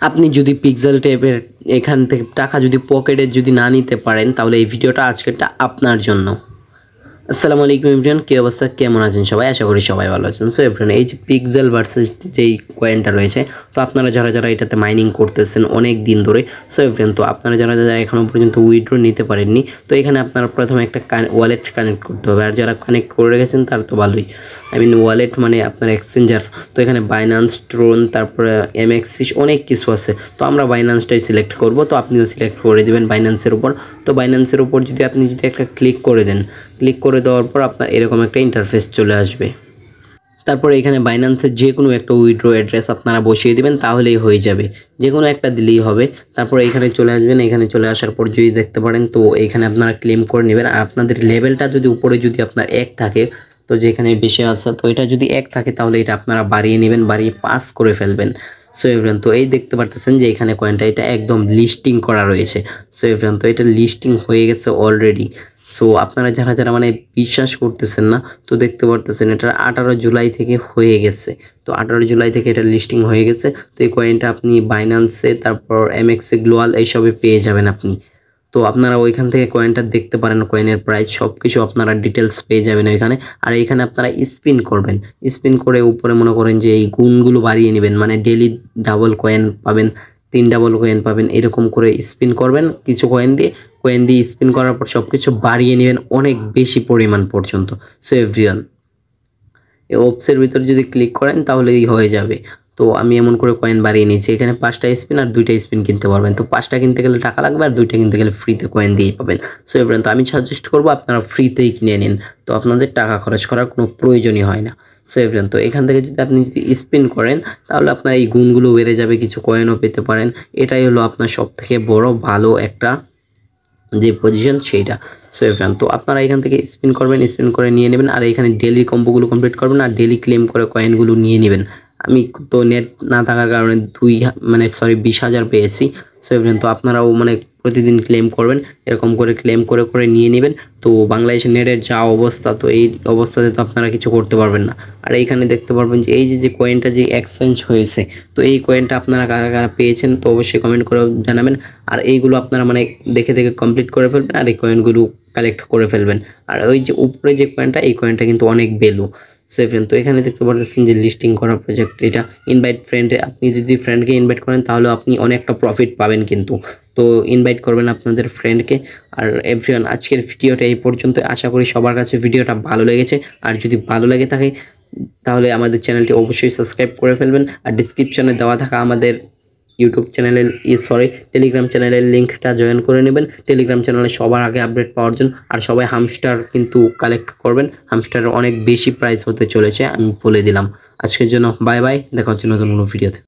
আপনি যদি পিক্সেল ট্যাবের এখান থেকে টাকা যদি পকেটে যদি না নিতে পারেন তাহলে এই ভিডিওটা আজকেরটা আপনার জন্য। আসসালামু আলাইকুম এভরিওয়ান, কী অবস্থা, কেমন আছেন সবাই? আশা করি সবাই ভালো আছেন। সো এভরিওয়ান, এই যে পিক্সেল ভার্সেস যেই কয়েনটা রয়েছে, তো আপনারা যারা এটাতে মাইনিং করতেছেন অনেক দিন ধরে, সো এভরিওয়ান, তো আপনারা যারা এখনও পর্যন্ত উইথড্র নিতে পারেননি, তো এখানে আপনারা প্রথমে একটা ওয়ালেট কানেক্ট করতে হবে। আর যারা কানেক্ট করে রেখেছেন তার তো ভালোই, ওয়ালেট মানে আপনার এক্সচেঞ্জার। তো এখানে বাইন্যান্স, ট্রোন, তারপরে এমএক্সিস অনেক কিছু আছে। তো আমরা বাইন্যান্সটাই সিলেক্ট করব, তো আপনিও সিলেক্ট করে দেবেন বাইন্যান্সের উপর। তো বাইন্যান্সের উপর যদি আপনি একটা ক্লিক করে দেন, ক্লিক করে দেওয়ার পর আপনার এরকম একটা ইন্টারফেস চলে আসবে। তারপরে এখানে বাইন্যান্সের যে কোনো একটা উইথড্র অ্যাড্রেস আপনারা বসিয়ে দেবেন, তাহলেই হয়ে যাবে। যে কোনো একটা দিলেই হবে। তারপরে এখানে চলে আসবেন। এখানে চলে আসার পর যদি দেখতে পারেন, তো এখানে আপনারা ক্লেম করে নেবেন। আর আপনাদের লেভেলটা যদি উপরে যদি আপনার 1 থাকে, তো যেখানে বেশি আছে, তো এটা যদি 1 থাকে তাহলে এটা আপনারা বাড়িয়ে নেবেন, বাড়িয়ে পাস করে ফেলবেন। সো এভরিওয়ান, তো এই দেখতে পারতেছেন যে এখানে কয়েনটা এটা একদম লিস্টিং করা রয়েছে। সো এভরিওয়ান, তো এটা লিস্টিং হয়ে গেছে অলরেডি। সো আপনারা যারা বিশ্বাস করতেছেন না, তো দেখতে পারতেছেন এটা 18 জুলাই থেকে হয়ে গেছে। তো 18 জুলাই থেকে এটা লিস্টিং হয়ে গেছে। তো এই কয়েনটা আপনি বাইন্যান্সে, তারপর এমএক্সে, গ্লোয়াল এইসবে পেয়ে যাবেন আপনি। তো আপনারা ওইখান থেকে কয়েনটা দেখতে পারেন, কয়েনের প্রাইস সব কিছু আপনারা ডিটেলস পেয়ে যাবেন ওইখানে। আর এইখানে আপনারা স্পিন করবেন, স্পিন করে উপরে মনে করেন যে এই গুণগুলো বাড়িয়ে নেবেন, মানে ডেলি ডাবল কয়েন পাবেন, 3 ডাবল কয়েন পাবেন, এরকম করে স্পিন করবেন কিছু কয়েন দিয়ে স্পিন করার পর সব কিছু বাড়িয়ে নেবেন অনেক বেশি পরিমাণ পর্যন্ত। সো এভরিওয়ান, এই ওপসের ভিতরে যদি ক্লিক করেন তাহলেই হয়ে যাবে। তো আমি এমন করে কয়েন বাড়িয়ে নিয়েছি। এখানে 5টা স্পিন আর 2টা স্পিন কিনতে পারবেন। তো 5টা কিনতে গেলে টাকা লাগবে, আর 2টা কিনতে গেলে ফ্রিতে কয়েন দিয়েই পাবেন। সো এভরিওয়ান, তো আমি সাজেস্ট করবো আপনারা ফ্রিতেই কিনে নিন। তো আপনাদের টাকা খরচ করার কোনো প্রয়োজনই হয় না। সো এভরিওয়ান, তো এখান থেকে যদি আপনি স্পিন করেন তাহলে আপনার এই গুণগুলো বেড়ে যাবে, কিছু কয়েনও পেতে পারেন। এটাই হলো আপনার সবথেকে বড় ভালো একটা যে পজিশন সেইটা। সো এভরিওয়ান, তো আপনারা এখান থেকে স্পিন করবেন, স্পিন করে নিয়ে নেবেন। আর এখানে ডেলি কম্বোগুলো কমপ্লিট করবেন আর ডেলি ক্লেম করে কয়েনগুলো নিয়ে নেবেন। আমি তো নেট না থাকার কারণে 20,000 পেয়েছি। সো এভরিওয়ান, তো আপনারাও প্রতিদিন ক্লেম করবেন, এরকম করে ক্লেম করে নিয়ে নেবেন। তো বাংলাদেশের নেটের যা অবস্থা, তো এই অবস্থাতে তো আপনারা কিছু করতে পারবেন না। আর এইখানে দেখতে পারবেন যে এই যে কয়েনটা যে এক্সচেঞ্জ হয়েছে, তো এই কয়েনটা আপনারা কারা পেয়েছেন তো অবশ্যই কমেন্ট করে জানাবেন। আর এইগুলো আপনারা দেখে কমপ্লিট করে ফেলবেন আর এই কয়েনগুলো কালেক্ট করে ফেলবেন। আর ওই যে উপরে যে কয়েনটা, এই কয়েনটা কিন্তু অনেক ভ্যালু। সেভেন, তো এখানে দেখতে পাচ্ছেন যে লিস্টিং করা প্রজেক্ট, এটা ইনভাইট ফ্রেন্ডে, আপনি যদি ফ্রেন্ডকে ইনভাইট করেন তাহলে আপনি অনেকটা প্রফিট পাবেন কিন্তু। তো ইনভাইট করবেন আপনাদের ফ্রেন্ডকে। আর এভরিওয়ান, আজকের ভিডিওটা এই পর্যন্ত। আশা করি সবার কাছে ভিডিওটা ভালো লেগেছে। আর যদি ভালো লেগে থাকে তাহলে আমাদের চ্যানেলটি অবশ্যই সাবস্ক্রাইব করে ফেলবেন। আর ডিসক্রিপশনে দেওয়া থাকা আমাদের ইউটিউব চ্যানেলের টেলিগ্রাম চ্যানেলের লিঙ্কটা জয়েন করে নেবেন, টেলিগ্রাম চ্যানেলে সবার আগে আপডেট পাওয়ার জন্য। আর সবাই হামস্টার কিন্তু কালেক্ট করবেন, হামস্টারের অনেক বেশি প্রাইস হতে চলেছে, আমি বলে দিলাম। আজকের জন্য বাই বাই, দেখা হচ্ছে নতুন কোনো ভিডিওতে।